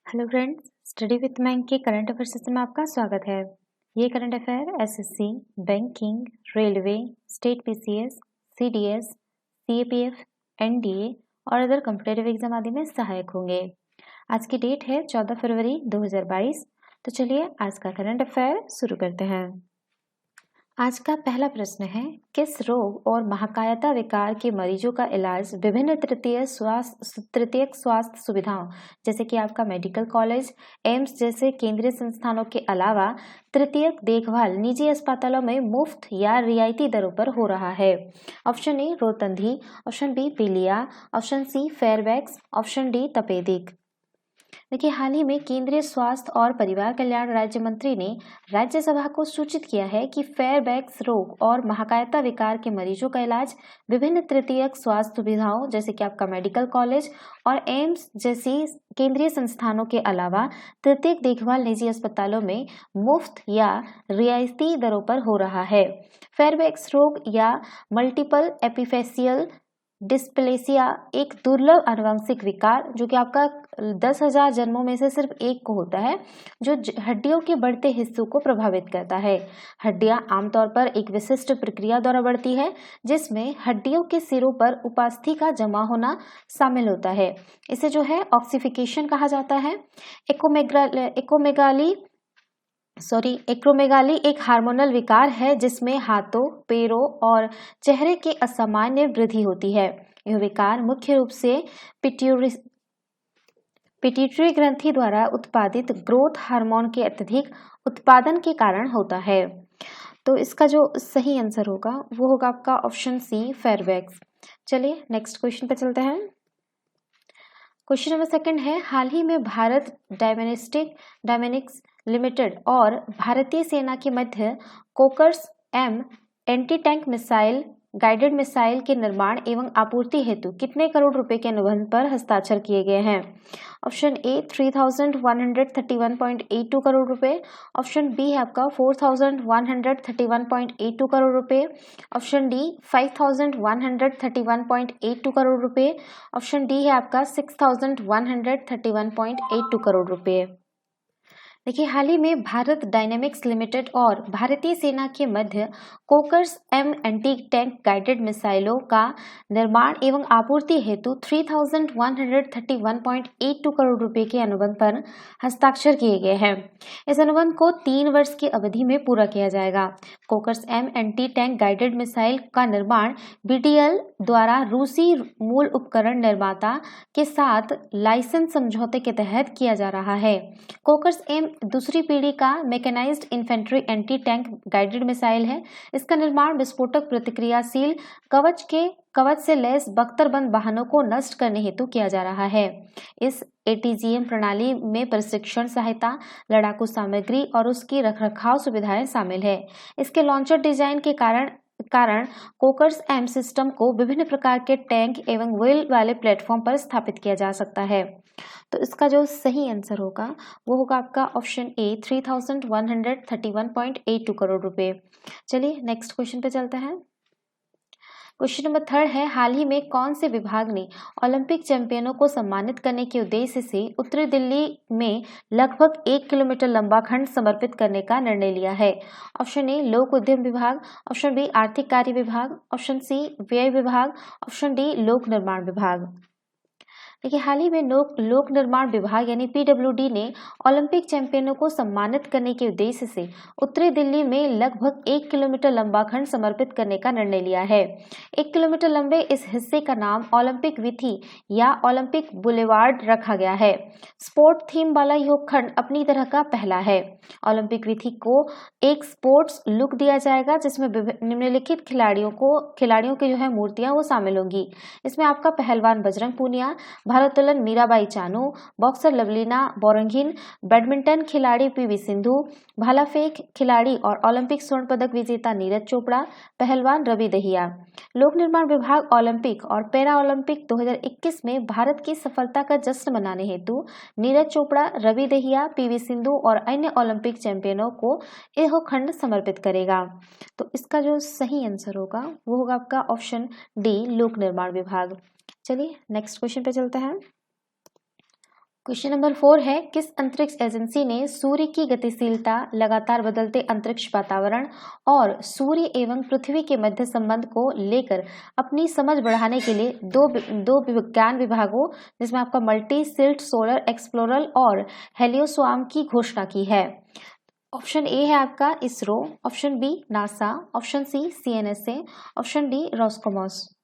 Hello friends, study with bank के current affair session में आपका स्वागत है। ये current affair SSC, banking, railway, state PCS, CDS, CAPF, NDA और अदर कॉम्पिटिटिव एग्जाम आदि में सहायक होंगे। आज की डेट है 14 फरवरी 2022। तो चलिए आज का करंट अफेयर शुरू करते हैं। आज का पहला प्रश्न है, किस रोग और महाकायता विकार के मरीजों का इलाज विभिन्न तृतीयक स्वास्थ्य सुविधाओं जैसे कि आपका मेडिकल कॉलेज, एम्स जैसे केंद्रीय संस्थानों के अलावा तृतीयक देखभाल निजी अस्पतालों में मुफ्त या रियायती दरों पर हो रहा है? ऑप्शन ए रोतंधी, ऑप्शन बी पीलिया, ऑप्शन सी फेयरवैक्स, ऑप्शन डी तपेदिक। देखिए, हाल ही में केंद्रीय स्वास्थ्य और परिवार कल्याण राज्य मंत्री ने राज्यसभा को सूचित किया है कि फेयरबैक्स रोग और महाकायता विकार के मरीजों का इलाज विभिन्न तृतीयक स्वास्थ्य सुविधाओं जैसे कि आपका मेडिकल कॉलेज और एम्स जैसी केंद्रीय संस्थानों के अलावा तृतीयक देखभाल निजी अस्पतालों में मुफ्त या रियायती दरों पर हो रहा है। फेयरबैक्स रोग या मल्टीपल एपिफेसियल डिस्प्लेसिया एक दुर्लभ आनुवंशिक विकार जो कि आपका 10,000 जन्मों में से सिर्फ एक को होता है, जो हड्डियों के बढ़ते हिस्सों को प्रभावित करता है। हड्डियां आमतौर पर एक विशिष्ट प्रक्रिया द्वारा बढ़ती है जिसमें हड्डियों के सिरों पर उपास्थि का जमा होना शामिल होता है। इसे जो है ऑक्सीफिकेशन कहा जाता है। एक्रोमेगाली एक हार्मोनल विकार है जिसमें हाथों, पैरों और चेहरे के असामान्य वृद्धि होती है। यह विकार मुख्य रूप से पिट्यूटरी ग्रंथि द्वारा उत्पादित ग्रोथ हार्मोन के अत्यधिक उत्पादन के कारण होता है। तो इसका जो सही आंसर होगा वो होगा आपका ऑप्शन सी फेयरवैक्स। चलिए नेक्स्ट क्वेश्चन पे चलते हैं। क्वेश्चन नंबर सेकंड है, हाल ही में भारत डायनेमिक्स लिमिटेड और भारतीय सेना के मध्य Konkurs M anti tank missile guided missile के निर्माण एवं आपूर्ति हेतु कितने करोड़ रुपए के अनुबंध पर हस्ताक्षर किए गए हैं? ऑप्शन ए 3,131.82 करोड़ रुपए, ऑप्शन बी है आपका 4,131.82 करोड़ रुपए, ऑप्शन डी 5,131.82 करोड़ रुपए, ऑप्शन डी है आपका 6,131.82 करोड़ रुपए। देखिए, हाल ही में भारत डायनेमिक्स लिमिटेड और भारतीय सेना के मध्य Konkurs M anti tank guided मिसाइलों का निर्माण एवं आपूर्ति हेतु 3,131.82 करोड़ रुपए के अनुबंध पर हस्ताक्षर किए गए हैं। इस अनुबंध को 3 वर्ष की अवधि में पूरा किया जाएगा। Konkurs M anti tank guided missile का निर्माण बीडीएल द्वारा रूसी मूल उपकरण निर्माता के साथ लाइसेंस समझौते के तहत किया जा रहा है। कोकर्स एम दूसरी पीढ़ी का mechanised infantry anti tank guided missile है। इसका निर्माण विस्फोटक प्रतिक्रियाशील कवच से लैस बख्तरबंद वाहनों को नष्ट करने हेतु किया जा रहा है। इस एटीजीएम प्रणाली में प्रशिक्षण सहायता, लड़ाकू सामग्री और उसकी रखरखाव सुविधाएं शामिल है। इसके लॉन्चर डिजाइन के कारण कोकर्स एम सिस्टम को विभिन्न प्रकार के टैंक एवं व्हील वाले प्लेटफॉर्म पर स्थापित किया जा सकता है। तो इसका जो सही आंसर होगा वो होगा आपका ऑप्शन ए 3,131.82 करोड़ रुपए। चलिए नेक्स्ट क्वेश्चन पे चलते हैं। क्वेश्चन नंबर थर्ड है, हाल ही में कौन से विभाग ने ओलंपिक चैंपियनों को सम्मानित करने के उद्देश्य से उत्तरी दिल्ली में लगभग 1 किलोमीटर लंबा खंड समर्पित करने का निर्णय लिया है? ऑप्शन ए लोक उद्यम विभाग, ऑप्शन बी आर्थिक कार्य विभाग, ऑप्शन सी व्यय विभाग, ऑप्शन डी लोक निर्माण विभाग। देखिए, हाल ही में लोक निर्माण विभाग यानी पीडब्ल्यूडी ने ओलंपिक चैंपियनों को सम्मानित करने के उद्देश्य से उत्तरी दिल्ली में लगभग 1 किलोमीटर लंबा खंड समर्पित करने का निर्णय लिया है। 1 किलोमीटर लंबे इस हिस्से का नाम ओलंपिक वीथी या ओलंपिक बुलेवार्ड रखा गया है। स्पोर्ट थीम वाला यह खंड अपनी तरह का पहला है। ओलंपिक वीथी को एक स्पोर्ट्स लुक दिया जाएगा जिसमें निम्नलिखित खिलाड़ियों की जो है मूर्तियां वो शामिल होंगी। इसमें आपका पहलवान बजरंग पूनिया, भारोत्तोलन मीराबाई चानू, बॉक्सर लवलीना बोरगोहेन, बैडमिंटन खिलाड़ी पीवी सिंधु, भाला फेंक खिलाड़ी और ओलंपिक स्वर्ण पदक विजेता नीरज चोपड़ा, पहलवान रवि दहिया। लोक निर्माण विभाग ओलंपिक और पैरा ओलंपिक 2021 में भारत की सफलता का जश्न मनाने हेतु नीरज चोपड़ा, रवि दहिया, पीवी सिंधु और अन्य ओलंपिक चैंपियनों को यह खंड समर्पित करेगा। तो इसका जो सही आंसर होगा वो होगा आपका ऑप्शन डी लोक निर्माण विभाग। चलिए नेक्स्ट क्वेश्चन पे चलते हैं। क्वेश्चन नंबर 4 है, किस अंतरिक्ष एजेंसी ने सूर्य की गतिशीलता, लगातार बदलते अंतरिक्ष वातावरण और सूर्य एवं पृथ्वी के मध्य संबंध को लेकर अपनी समझ बढ़ाने के लिए दो विज्ञान विभागों जिसमें आपका मल्टी सिल्ट सोलर एक्सप्लोरर और हेलियोस्वाम की घोषणा की है? ऑप्शन ए है आपका ISRO, option B NASA, option C CNSA, option D Roscosmos.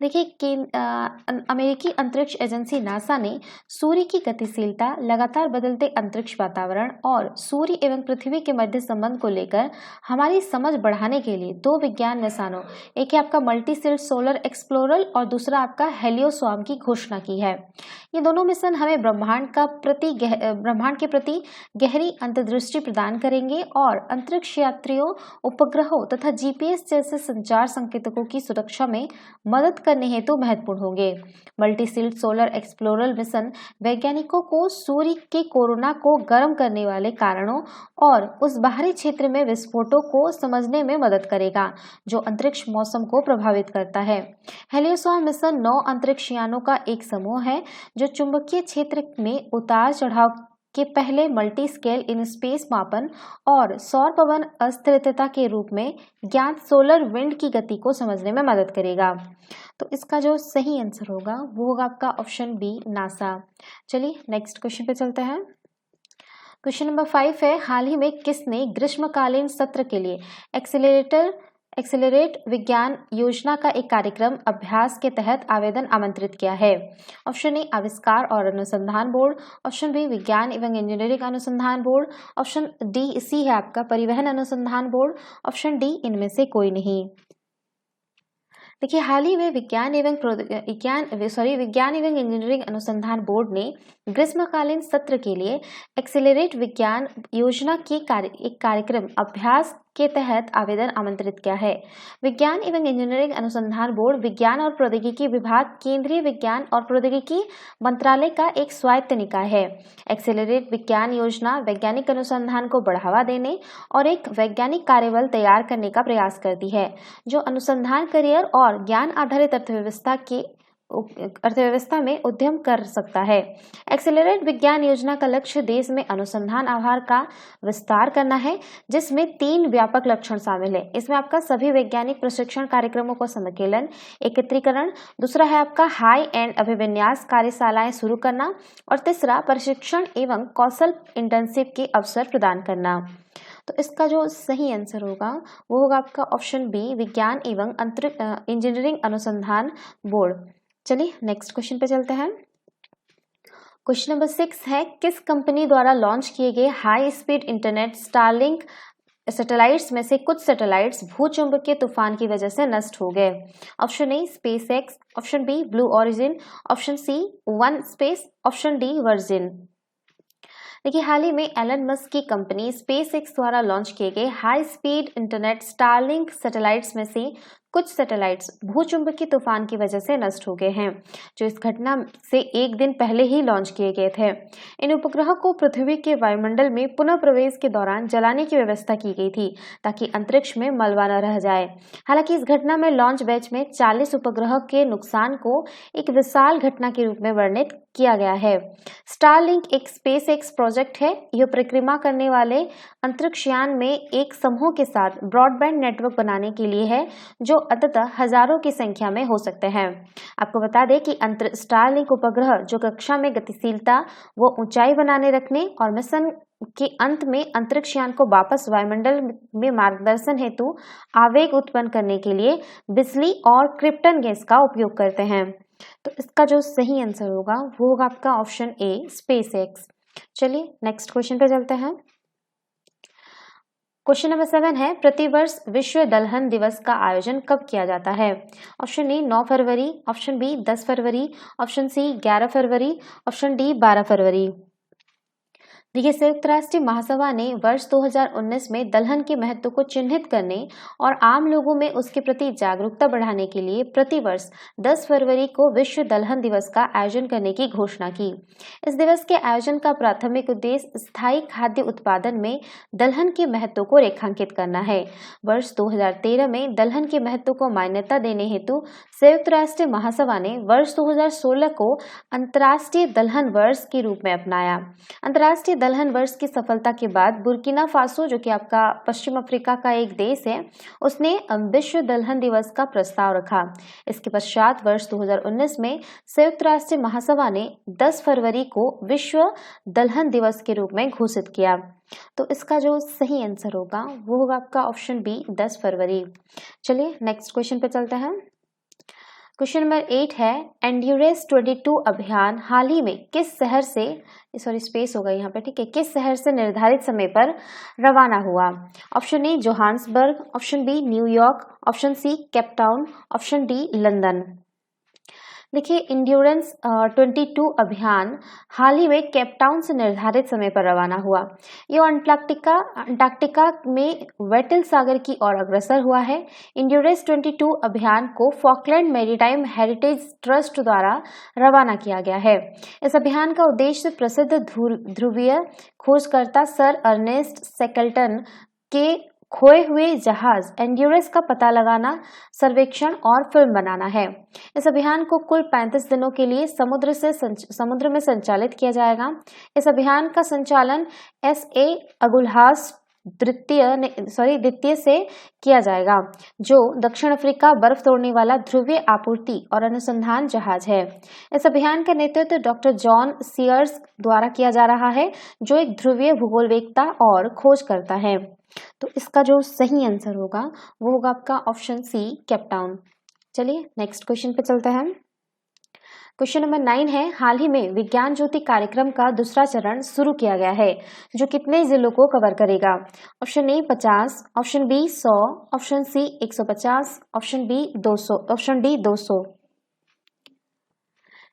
देखिए कि अमेरिकी अंतरिक्ष एजेंसी नासा ने सूर्य की गतिशीलता, लगातार बदलते अंतरिक्ष वातावरण और सूर्य एवं पृथ्वी के मध्य संबंध को लेकर हमारी समझ बढ़ाने के लिए दो विज्ञान मिशनों, एक है आपका मल्टी सिल्ट सोलर एक्सप्लोरर और दूसरा आपका हेलियोस्वाम की घोषणा की है। ये दोनों मिशन हमें ब्रह्मांड के प्रति गहरी अंतर्दृष्टि प्रदान करेंगे और अंतरिक्ष यात्रियों, उपग्रहों तथा जीपीएस जैसे संचार संकेतकों की सुरक्षा में मदद करने हेतु महत्वपूर्ण होंगे। Multi silt solar explorer mission वैज्ञानिकों को सूर्य के कोरोना को गर्म करने वाले कारणों और उस बाहरी क्षेत्र में विस्फोटों को समझने में मदद करेगा जो अंतरिक्ष मौसम को प्रभावित करता है। हेलियोस्वाम मिशन 9 अंतरिक्ष यानों का एक समूह है जो चुंबकीय क्षेत्र में उतार चढ़ाव के पहले मल्टी स्केल इन स्पेस मापन और सौर पवन अस्थिरता के रूप में ज्ञात सोलर विंड की गति को समझने में मदद करेगा। तो इसका जो सही आंसर होगा वो होगा आपका ऑप्शन बी नासा। चलिए नेक्स्ट क्वेश्चन पे चलते हैं। क्वेश्चन नंबर 5 है, हाल ही में किसने ग्रीष्मकालीन सत्र के लिए एक्सेलरेट विज्ञान योजना का एक कार्यक्रम अभ्यास के तहत आवेदन आमंत्रित किया है? ऑप्शन ए आविष्कार और अनुसंधान बोर्ड, ऑप्शन बी विज्ञान एवं इंजीनियरिंग अनुसंधान बोर्ड, ऑप्शन डी सी है आपका परिवहन अनुसंधान बोर्ड, ऑप्शन डी इनमें से कोई नहीं। देखिए हाल ही में विज्ञान एवं इंजीनियरिंग अनुसंधान बोर्ड ने ग्रीष्मकालीन सत्र के लिए एक्सेलरेट विज्ञान योजना के एक कार्यक्रम अभ्यास के तहत आवेदन आमंत्रित किया है। विज्ञान एवं इंजीनियरिंग अनुसंधान बोर्ड विज्ञान और प्रौद्योगिकी विभाग, केंद्रीय विज्ञान और प्रौद्योगिकी मंत्रालय का एक स्वायत्त निकाय है। एक्सेलरेट विज्ञान योजना वैज्ञानिक अनुसंधान को बढ़ावा देने और एक वैज्ञानिक कार्यबल तैयार करने का प्रयास करती है जो अनुसंधान करियर और ज्ञान आधारित अर्थव्यवस्था में उद्यम कर सकता है। एक्सेलरेट विज्ञान योजना का लक्ष्य देश में अनुसंधान आधार का विस्तार करना है जिसमें 3 व्यापक लक्षण शामिल है। इसमें आपका सभी वैज्ञानिक प्रशिक्षण कार्यक्रमों को संकलन, एकत्रीकरण, दूसरा है आपका हाई एंड अभिविन्यास कार्यशालाएं शुरू करना और तीसरा प्रशिक्षण एवं कौशल इंटर्नशिप के अवसर प्रदान करना। तो इसका जो सही आंसर होगा वो होगा आपका ऑप्शन बी विज्ञान एवं इंजीनियरिंग अनुसंधान बोर्ड। चलिए नेक्स्ट क्वेश्चन पे चलते हैं। क्वेश्चन नंबर 6 है, किस कंपनी द्वारा लॉन्च किए गए high speed internet Starlink satellites में से कुछ सैटेलाइट्स भूचुंबकीय तूफान की वजह से नष्ट हो गए? Option A SpaceX, option B Blue Origin, option C OneSpace, option D Virgin. देखिए हाल ही में एलन मस्क की कंपनी स्पेस एक्स द्वारा लॉन्च किए गए high speed internet Starlink satellites में से कुछ सैटेलाइट्स भूचुंबकीय तूफान की वजह से नष्ट हो गए हैं जो इस घटना से एक दिन पहले ही लॉन्च किए गए थे। इन उपग्रहों को पृथ्वी के वायुमंडल में पुनः प्रवेश के दौरान जलाने की व्यवस्था की गई थी ताकि अंतरिक्ष में मलबा न रह जाए। हालांकि इस घटना में लॉन्च बैच में 40 उपग्रह के नुकसान को एक विशाल घटना के रूप में वर्णित किया गया है। स्टारलिंक एक स्पेस एक्स प्रोजेक्ट है। यह परिक्रमा करने वाले अंतरिक्षयान में एक समूह के साथ ब्रॉडबैंड नेटवर्क बनाने के लिए है जो अंततः हजारों की संख्या में हो सकते हैं। आपको बता दें कि स्टारलिंक उपग्रह जो कक्षा में गतिशीलता व ऊंचाई बनाने रखने और मिशन के अंत में अंतरिक्षयान को वापस वायुमंडल में मार्गदर्शन हेतु आवेग उत्पन्न करने के लिए बिजली और क्रिप्टन गैस का उपयोग करते हैं। तो इसका जो सही आंसर होगा वो होगा आपका ऑप्शन ए स्पेस एक्स। चलिए नेक्स्ट क्वेश्चन पे चलते हैं। क्वेश्चन नंबर 7 है, प्रतिवर्ष विश्व दलहन दिवस का आयोजन कब किया जाता है? ऑप्शन ए 9 फरवरी, ऑप्शन बी 10 फरवरी, ऑप्शन सी 11 फरवरी, ऑप्शन डी 12 फरवरी। देखिए, संयुक्त राष्ट्र महासभा ने वर्ष 2019 में दलहन के महत्व को चिन्हित करने और आम लोगों में उसके प्रति जागरूकता बढ़ाने के लिए प्रतिवर्ष 10 फरवरी को विश्व दलहन दिवस का आयोजन करने की घोषणा की। इस दिवस के आयोजन का प्राथमिक उद्देश्य स्थायी खाद्य उत्पादन में दलहन के महत्व को रेखांकित करना है। वर्ष 2013 में दलहन के महत्व को मान्यता देने हेतु संयुक्त राष्ट्र महासभा ने वर्ष 2016 को अंतर्राष्ट्रीय दलहन वर्ष के रूप में अपनाया। अंतर्राष्ट्रीय दलहन वर्ष की सफलता के बाद बुर्किना फासो, जो कि आपका पश्चिम अफ्रीका का एक देश है, उसने विश्व दलहन दिवस का प्रस्ताव रखा। इसके पश्चात वर्ष 2019 में संयुक्त राष्ट्र महासभा ने 10 फरवरी को विश्व दलहन दिवस के रूप में घोषित किया। तो इसका जो सही आंसर होगा वो होगा आपका ऑप्शन बी, 10 फरवरी। चलिए नेक्स्ट क्वेश्चन पे चलते हैं। क्वेश्चन नंबर 8 है, एंड्योरेंस 22 अभियान हाल ही में किस शहर से, सॉरी स्पेस होगा यहाँ पे, ठीक है, किस शहर से निर्धारित समय पर रवाना हुआ? Option A Johannesburg, option B New York, option C Cape Town, option D London. देखिए, एंड्योरेंस 22 अभियान हाल ही में केपटाउन से निर्धारित समय पर रवाना हुआ। ये अंटार्कटिका में वेटल सागर की ओर अग्रसर हुआ है। एंड्योरेंस 22 अभियान को फॉकलैंड मैरीटाइम हेरिटेज ट्रस्ट द्वारा रवाना किया गया है। इस अभियान का उद्देश्य प्रसिद्ध ध्रुवीय खोजकर्ता सर अर्नेस्ट शेकल्टन के खोए हुए जहाज एंड्योरेंस का पता लगाना, सर्वेक्षण और फिल्म बनाना है। इस अभियान को कुल 35 दिनों के लिए समुद्र में संचालित किया जाएगा। इस अभियान का संचालन SA अगुल्हास द्वितीय से किया जाएगा, जो दक्षिण अफ्रीका बर्फ तोड़ने वाला ध्रुवीय आपूर्ति और अनुसंधान जहाज है। इस अभियान का नेतृत्व डॉक्टर जॉन सीयर्स द्वारा किया जा रहा है, जो एक ध्रुवीय भूगोलवेत्ता और खोज करता है। तो इसका जो सही आंसर होगा वो होगा आपका ऑप्शन सी, केपटाउन। चलिए नेक्स्ट क्वेश्चन पे चलते हैं। क्वेश्चन नंबर 9 है, हाल ही में विज्ञान ज्योति कार्यक्रम का दूसरा चरण शुरू किया गया है, जो कितने जिलों को कवर करेगा? Option A 50, option B 100, option C 150, option D 200।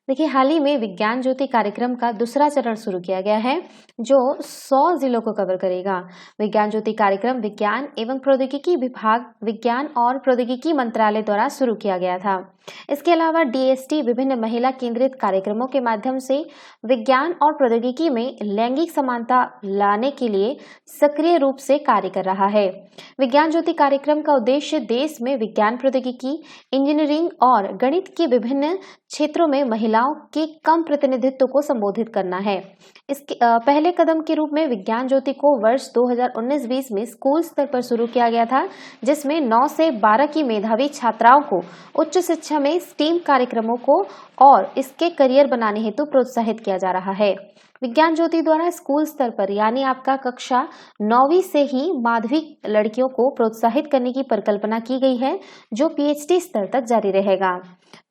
देखिए, हाल ही में विज्ञान ज्योति कार्यक्रम का दूसरा चरण शुरू किया गया है, जो 100 जिलों को कवर करेगा। विज्ञान ज्योति कार्यक्रम विज्ञान एवं प्रौद्योगिकी विभाग, विज्ञान और प्रौद्योगिकी मंत्रालय द्वारा शुरू किया गया था। इसके अलावा DST विभिन्न महिला केंद्रित कार्यक्रमों के माध्यम से विज्ञान और प्रौद्योगिकी में लैंगिक समानता लाने के लिए सक्रिय रूप से कार्य कर रहा है। विज्ञान ज्योति कार्यक्रम का उद्देश्य देश में विज्ञान, प्रौद्योगिकी, इंजीनियरिंग और गणित के विभिन्न क्षेत्रों में महिलाओं के कम प्रतिनिधित्व को संबोधित करना है। इसके पहले कदम के रूप में विज्ञान ज्योति को वर्ष 2019-20 में स्कूल स्तर पर शुरू किया गया था, जिसमें 9 से 12 की मेधावी छात्राओं को उच्च शिक्षा में STEAM कार्यक्रमों को और इसके करियर बनाने हेतु प्रोत्साहित किया जा रहा है। विज्ञान ज्योति द्वारा स्कूल स्तर पर यानी आपका कक्षा 9वीं से ही माध्यमिक लड़कियों को प्रोत्साहित करने की परिकल्पना की गई है, जो PhD स्तर तक जारी रहेगा।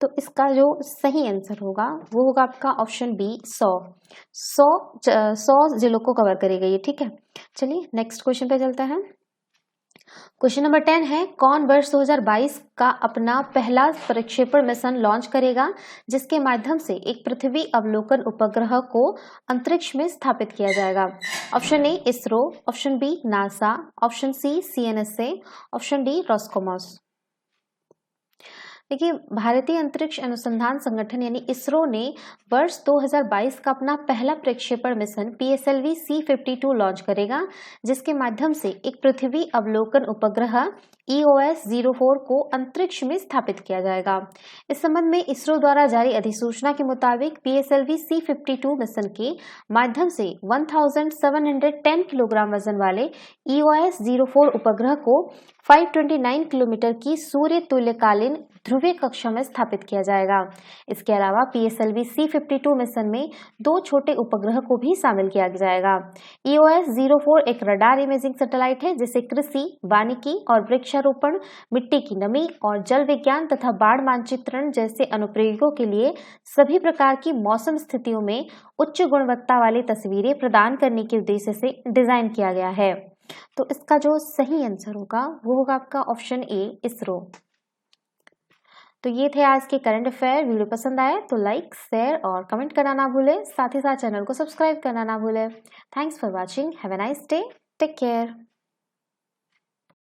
तो इसका जो सही आंसर होगा वो होगा आपका ऑप्शन बी, 100 जिलों को कवर करेगा ये, ठीक है। चलिए नेक्स्ट क्वेश्चन पे चलते हैं। क्वेश्चन नंबर 10 है, कौन वर्ष 2022 का अपना पहला प्रक्षेपण मिशन लॉन्च करेगा, जिसके माध्यम से एक पृथ्वी अवलोकन उपग्रह को अंतरिक्ष में स्थापित किया जाएगा? Option A ISRO, option B NASA, option C CNSA, option D Roscosmos. देखिए, भारतीय अंतरिक्ष अनुसंधान संगठन यानी इसरो ने वर्ष 2022 का अपना पहला प्रक्षेपण मिशन PSLV C-52 लॉन्च करेगा, जिसके माध्यम से एक पृथ्वी अवलोकन उपग्रह EOS-04 को अंतरिक्ष में स्थापित किया जाएगा। इस संबंध में इसरो द्वारा जारी अधिसूचना के मुताबिक PSLV C-52 मिशन के माध्यम से 1710 किलोग्राम वजन वाले EOS-04 उपग्रह को 529 किलोमीटर की सूर्य तुल्यकालीन ध्रुवीय कक्षा में स्थापित किया जाएगा। इसके अलावा PSLV C-52 मिशन में 2 छोटे उपग्रह को भी शामिल किया जाएगा। EOS-04 एक रडार इमेजिंग सैटेलाइट है, जिसे कृषि, वानिकी और वृक्षारोपण, मिट्टी की नमी और जल विज्ञान तथा बाढ़ मानचित्रण जैसे अनुप्रयोगों के लिए सभी प्रकार की मौसम स्थितियों में उच्च गुणवत्ता वाली तस्वीरें प्रदान करने के उद्देश्य से डिजाइन किया गया है। तो इसका जो सही आंसर होगा वो होगा आपका ऑप्शन ए, इसरो। तो ये थे आज के करंट अफेयर। वीडियो पसंद आए तो लाइक, शेयर और कमेंट करना ना भूलें। साथ ही साथ चैनल को सब्सक्राइब करना ना भूलें। Thanks for watching. Have a nice day. Take care.